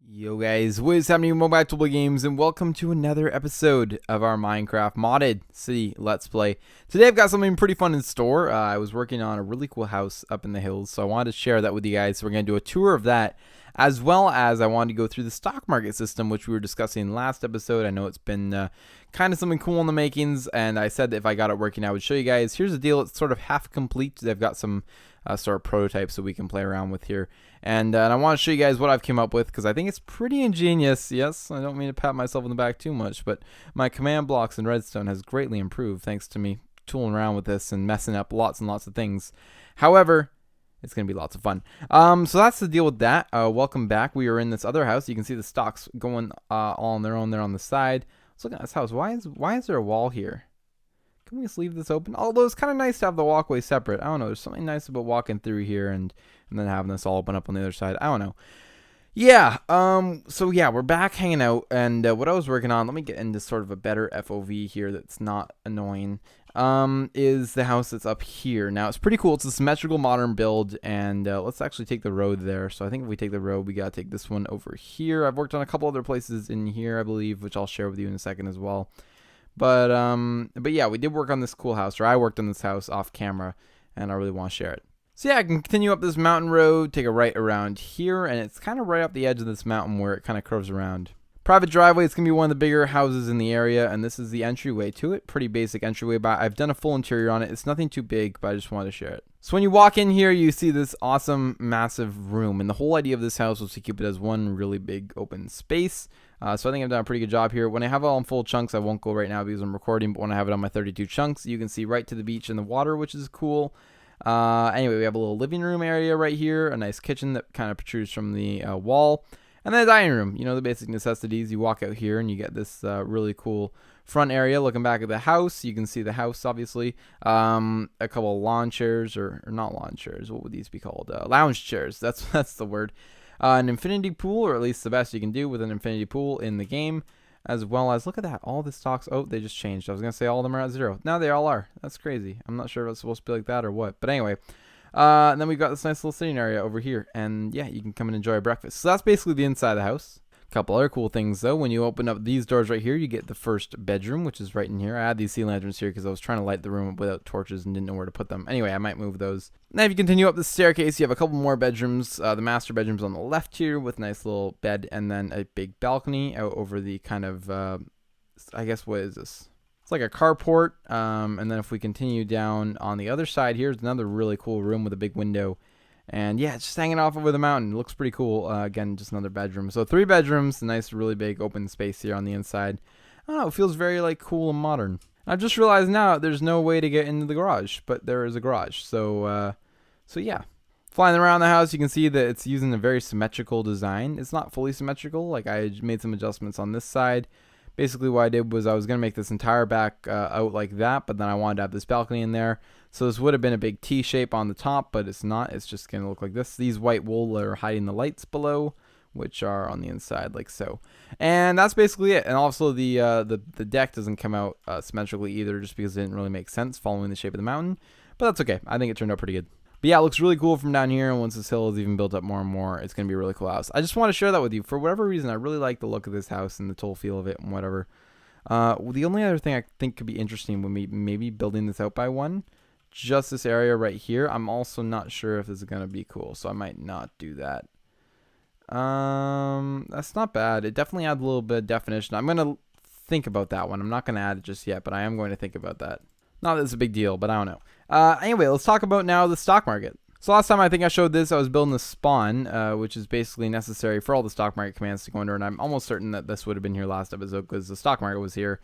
Yo guys, what is happening, Mobile Games, and welcome to another episode of our Minecraft modded city Let's Play. Today I've got something pretty fun in store. I was working on a really cool house up in the hills, so I wanted to share that with you guys. So we're going to do a tour of that, as well as I wanted to go through the stock market system, which we were discussing last episode. I know it's been kind of something cool in the makings, and I said that if I got it working, I would show you guys. Here's the deal, it's sort of half complete. They've got some sort of prototypes that we can play around with here. And I want to show you guys what I've came up with, because I think it's pretty ingenious. Yes, I don't mean to pat myself on the back too much, but my command blocks in Redstone has greatly improved thanks to me tooling around with this and messing up lots and lots of things. However, it's going to be lots of fun. So that's the deal with that. Welcome back. We are in this other house. You can see the stocks going all on their own there on the side. Let's look at this house. Why is there a wall here? Can we just leave this open? Although it's kind of nice to have the walkway separate. I don't know. There's something nice about walking through here and then having this all open up on the other side. I don't know. Yeah. So yeah, we're back hanging out, and what I was working on. Let me get into sort of a better FOV here that's not annoying. Is the house that's up here. Now it's pretty cool. It's a symmetrical modern build, and let's actually take the road there. So I think if we take the road, we gotta take this one over here. I've worked on a couple other places in here, I believe, which I'll share with you in a second as well. But yeah, we did work on this cool house, or I worked on this house off camera, and I really want to share it. So yeah, I can continue up this mountain road, take a right around here, and it's kind of right up the edge of this mountain where it kind of curves around. Private driveway, it's going to be one of the bigger houses in the area, and this is the entryway to it. Pretty basic entryway, but I've done a full interior on it. It's nothing too big, but I just wanted to share it. So when you walk in here, you see this awesome, massive room, and the whole idea of this house was to keep it as one really big open space. So I think I've done a pretty good job here. When I have it all in full chunks, I won't go right now because I'm recording, but when I have it on my 32 chunks, you can see right to the beach and the water, which is cool. Anyway, we have a little living room area right here, a nice kitchen that kind of protrudes from the wall, and then a dining room. You know, the basic necessities. You walk out here and you get this really cool front area. Looking back at the house, you can see the house, obviously. A couple of lawn chairs, or not lawn chairs. What would these be called? Lounge chairs. That's the word. An infinity pool, or at least the best you can do with an infinity pool in the game, as well as, look at that, all the stocks. Oh, they just changed. I was going to say all of them are at 0. Now they all are. That's crazy. I'm not sure if it's supposed to be like that or what. But anyway, and then we've got this nice little sitting area over here. And yeah, you can come and enjoy a breakfast. So that's basically the inside of the house. Couple other cool things though. When you open up these doors right here, you get the first bedroom, which is right in here. I had these sea lanterns here because I was trying to light the room up without torches and didn't know where to put them. Anyway, I might move those. Now if you continue up the staircase, you have a couple more bedrooms. The master bedroom's on the left here with a nice little bed, and then a big balcony out over the kind of I guess, what is this? It's like a carport. And then if we continue down on the other side, here's another really cool room with a big window. And yeah, it's just hanging off over the mountain. It looks pretty cool. Again, just another bedroom. So 3 bedrooms, a nice, really big open space here on the inside. I don't know, it feels very like cool and modern. I've just realized now there's no way to get into the garage, but there is a garage. So yeah. Flying around the house, you can see that it's using a very symmetrical design. It's not fully symmetrical. Like, I made some adjustments on this side. Basically what I did was I was going to make this entire back out like that, but then I wanted to have this balcony in there. So this would have been a big T shape on the top, but it's not. It's just going to look like this. These white wool are hiding the lights below, which are on the inside like so. And that's basically it. And also the deck doesn't come out symmetrically either, just because it didn't really make sense following the shape of the mountain. But that's okay. I think it turned out pretty good. But yeah, it looks really cool from down here, and once this hill is even built up more and more, it's going to be a really cool house. I just want to share that with you. For whatever reason, I really like the look of this house and the total feel of it and whatever. The only other thing I think could be interesting when we maybe building this out by one, just this area right here. I'm also not sure if this is going to be cool, so I might not do that. That's not bad. It definitely adds a little bit of definition. I'm going to think about that one. I'm not going to add it just yet, but I am going to think about that. Not that it's a big deal, but I don't know. Anyway, let's talk about now the stock market. So last time I think I showed this, I was building the spawn, which is basically necessary for all the stock market commands to go under, and I'm almost certain that this would have been here last episode because the stock market was here.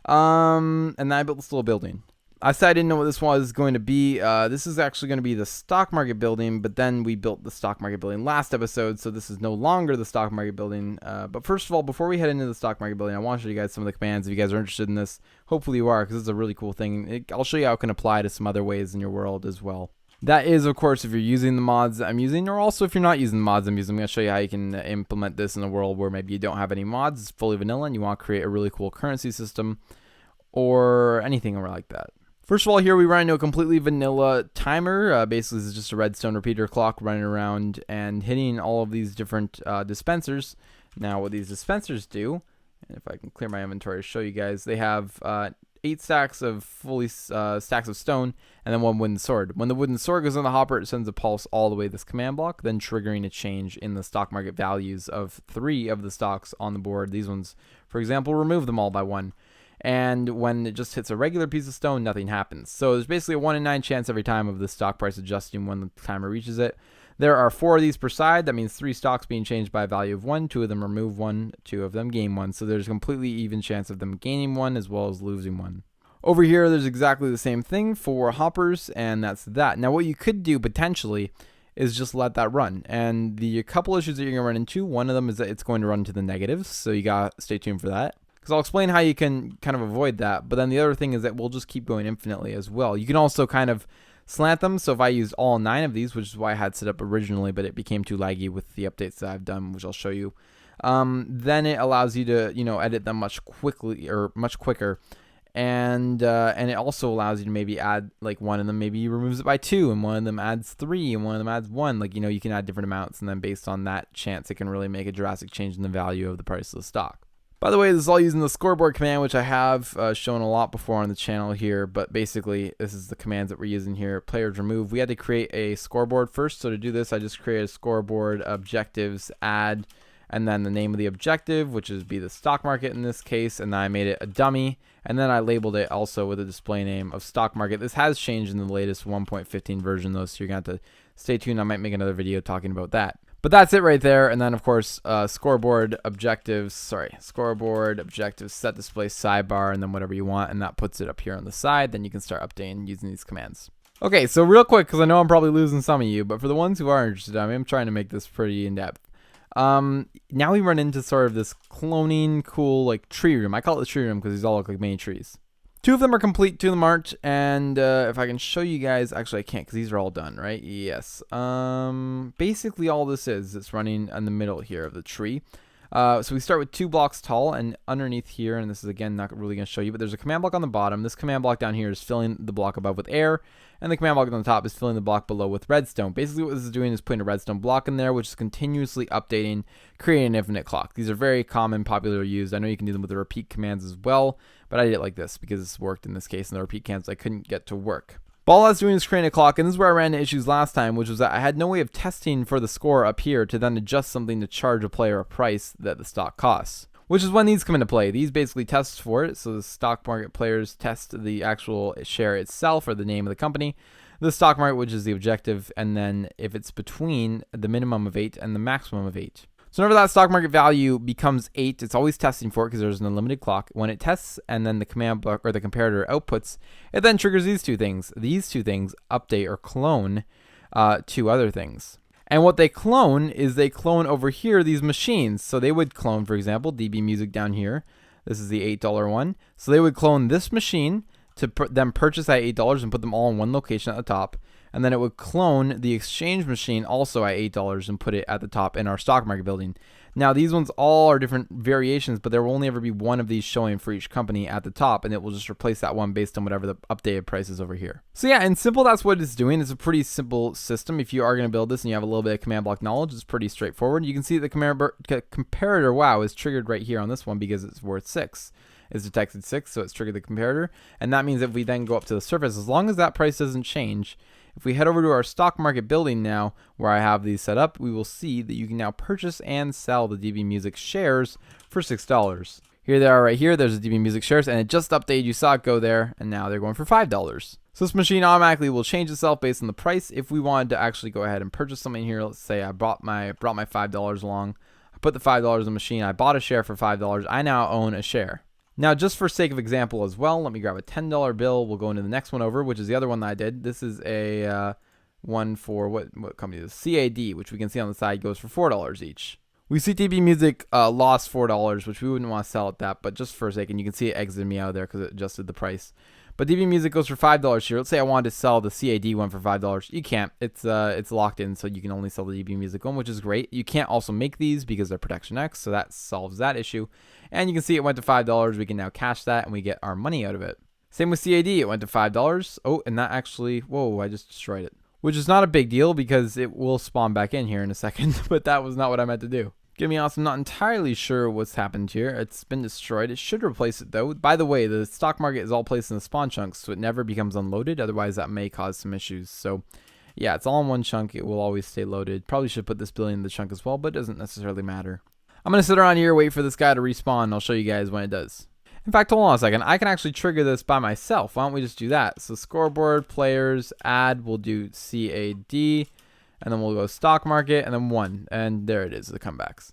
And then I built this little building. I said I didn't know what this was going to be. This is actually going to be the stock market building, but then we built the stock market building last episode, so this is no longer the stock market building. But first of all, before we head into the stock market building, I want to show you guys some of the commands if you guys are interested in this. Hopefully you are, because it's a really cool thing. I'll show you how it can apply to some other ways in your world as well. That is, of course, if you're using the mods that I'm using, or also if you're not using the mods I'm using. I'm going to show you how you can implement this in a world where maybe you don't have any mods, it's fully vanilla, and you want to create a really cool currency system, or anything like that. First of all, here we run into a completely vanilla timer. Basically, this is just a redstone repeater clock running around and hitting all of these different dispensers. Now, what these dispensers do, and if I can clear my inventory to show you guys, they have 8 stacks of stacks of stone and then 1 wooden sword. When the wooden sword goes in the hopper, it sends a pulse all the way to this command block, then triggering a change in the stock market values of 3 of the stocks on the board. These ones, for example, remove them all by 1. And when it just hits a regular piece of stone, nothing happens. So there's basically a 1 in 9 chance every time of the stock price adjusting when the timer reaches it. There are 4 of these per side. That means 3 stocks being changed by a value of 1. 2 of them remove 1. 2 of them gain 1. So there's a completely even chance of them gaining 1 as well as losing 1. Over here, there's exactly the same thing for hoppers, and that's that. Now, what you could do potentially is just let that run. And the couple issues that you're going to run into, one of them is that it's going to run to the negatives. So you got to stay tuned for that, because I'll explain how you can kind of avoid that. But then the other thing is that we'll just keep going infinitely as well. You can also kind of slant them. So if I used all 9 of these, which is why I had set up originally, but it became too laggy with the updates that I've done, which I'll show you, then it allows you to, edit them much quicker. And it also allows you to maybe add, like, one of them maybe removes it by 2, and one of them adds 3, and one of them adds 1. Like, you can add different amounts, and then based on that chance, it can really make a drastic change in the value of the price of the stock. By the way, this is all using the scoreboard command, which I have shown a lot before on the channel here, but basically this is the commands that we're using here. Players remove. We had to create a scoreboard first, so to do this, I just created a scoreboard, objectives, add, and then the name of the objective, which would be the stock market in this case, and then I made it a dummy, and then I labeled it also with a display name of stock market. This has changed in the latest 1.15 version though, so you're going to have to stay tuned. I might make another video talking about that. But that's it right there. And then, of course, scoreboard objectives, set display sidebar, and then whatever you want, and that puts it up here on the side. Then you can start updating using these commands. Okay, so real quick, because I know I'm probably losing some of you, but for the ones who are interested, I'm trying to make this pretty in-depth. Now we run into sort of this cloning cool, like, tree room. I call it the tree room because these all look like mini trees. 2 of them are complete, 2 of them aren't, and if I can show you guys, actually I can't because these are all done, right? Yes. Basically all this is, it's running in the middle here of the tree. So we start with 2 blocks tall, and underneath here, and this is again not really going to show you, but there's a command block on the bottom. This command block down here is filling the block above with air, and the command block on the top is filling the block below with redstone. Basically what this is doing is putting a redstone block in there, which is continuously updating, creating an infinite clock. These are very common, popular used. I know you can do them with the repeat commands as well, but I did it like this because this worked in this case, and the repeat commands I couldn't get to work. But all I was doing is creating a clock, and this is where I ran into issues last time, which was that I had no way of testing for the score up here to then adjust something to charge a player a price that the stock costs, which is when these come into play. These basically test for it, so the stock market players test the actual share itself or the name of the company, the stock market, which is the objective, and then if it's between the minimum of 8 and the maximum of 8. So whenever that stock market value becomes 8, it's always testing for it because there's an unlimited clock. When it tests and then the command block or the comparator outputs, it then triggers these 2 things. These 2 things update or clone 2 other things. And what they clone is they clone over here these machines. So they would clone, for example, DB Music down here. This is the $8 one. So they would clone this machine to then purchase at $8 and put them all in one location at the top. And then it would clone the exchange machine also at $8 and put it at the top in our stock market building. Now, these ones all are different variations, but there will only ever be one of these showing for each company at the top, and it will just replace that one based on whatever the updated price is over here. So yeah, in simple, that's what it's doing. It's a pretty simple system. If you are going to build this and you have a little bit of command block knowledge, it's pretty straightforward. You can see the comparator, wow, is triggered right here on this one because it's worth 6. It's detected 6, so it's triggered the comparator. And that means if we then go up to the surface, as long as that price doesn't change, if we head over to our stock market building now, where I have these set up, we will see that you can now purchase and sell the DB Music shares for $6. Here they are right here. There's the DB Music shares, and it just updated. You saw it go there, and now they're going for $5. So this machine automatically will change itself based on the price. If we wanted to actually go ahead and purchase something here, let's say I brought my $5 along. I put the $5 in the machine. I bought a share for $5. I now own a share. Now, just for sake of example as well, let me grab a $10 bill. We'll go into the next one over, which is the other one that I did. This is a one for what company is this? CAD, which we can see on the side goes for $4 each. We see DB Music lost $4, which we wouldn't want to sell at that, but just for a second, you can see it exited me out of there because it adjusted the price. But DB Music goes for $5 here. Let's say I wanted to sell the CAD one for $5. You can't. It's locked in, so you can only sell the DB Music one, which is great. You can't also make these because they're Protection X, so that solves that issue. And you can see it went to $5. We can now cash that, and we get our money out of it. Same with CAD, it went to $5. Oh, and that actually, whoa, I just destroyed it. Which is not a big deal because it will spawn back in here in a second, but that was not what I meant to do. Gonna be honest, I'm not entirely sure what's happened here. It's been destroyed. It should replace it though. By the way, the stock market is all placed in the spawn chunks, so it never becomes unloaded. Otherwise, that may cause some issues. So, yeah, it's all in one chunk. It will always stay loaded. Probably should put this billion in the chunk as well, but it doesn't necessarily matter. I'm gonna sit around here, wait for this guy to respawn. I'll show you guys when it does. In fact, hold on a second. I can actually trigger this by myself. Why don't we just do that? So scoreboard, players, add, we'll do CAD, and then we'll go stock market, and then 1. And there it is, the comebacks.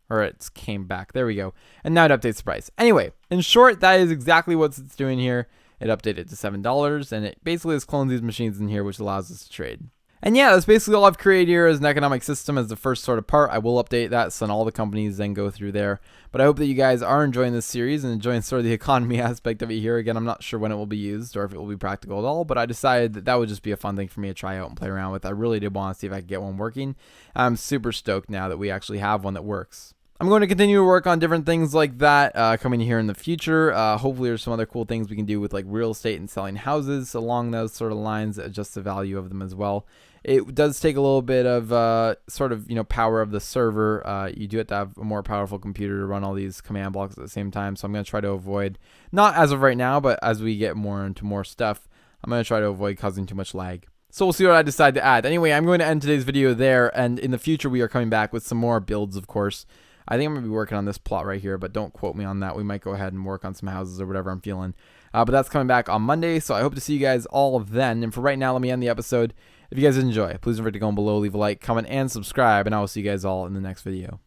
Or it came back. There we go. And now it updates the price. Anyway, in short, that is exactly what it's doing here. It updated to $7, and it basically has cloned these machines in here, which allows us to trade. And yeah, that's basically all I've created here as an economic system as the first sort of part. I will update that so all the companies then go through there. But I hope that you guys are enjoying this series and enjoying sort of the economy aspect of it here. Again, I'm not sure when it will be used or if it will be practical at all, but I decided that that would just be a fun thing for me to try out and play around with. I really did want to see if I could get one working. I'm super stoked now that we actually have one that works. I'm going to continue to work on different things like that coming here in the future. Hopefully there's some other cool things we can do with like real estate and selling houses along those sort of lines, adjust the value of them as well. It does take a little bit of sort of, power of the server. You do have to have a more powerful computer to run all these command blocks at the same time. So I'm going to try to avoid, not as of right now, but as we get more into more stuff, I'm going to try to avoid causing too much lag. So we'll see what I decide to add. Anyway, I'm going to end today's video there. And in the future, we are coming back with some more builds, of course. I think I'm going to be working on this plot right here, but don't quote me on that. We might go ahead and work on some houses or whatever I'm feeling. But that's coming back on Monday, so I hope to see you guys all then. And for right now, let me end the episode. If you guys enjoy, please don't forget to go below, leave a like, comment, and subscribe, and I will see you guys all in the next video.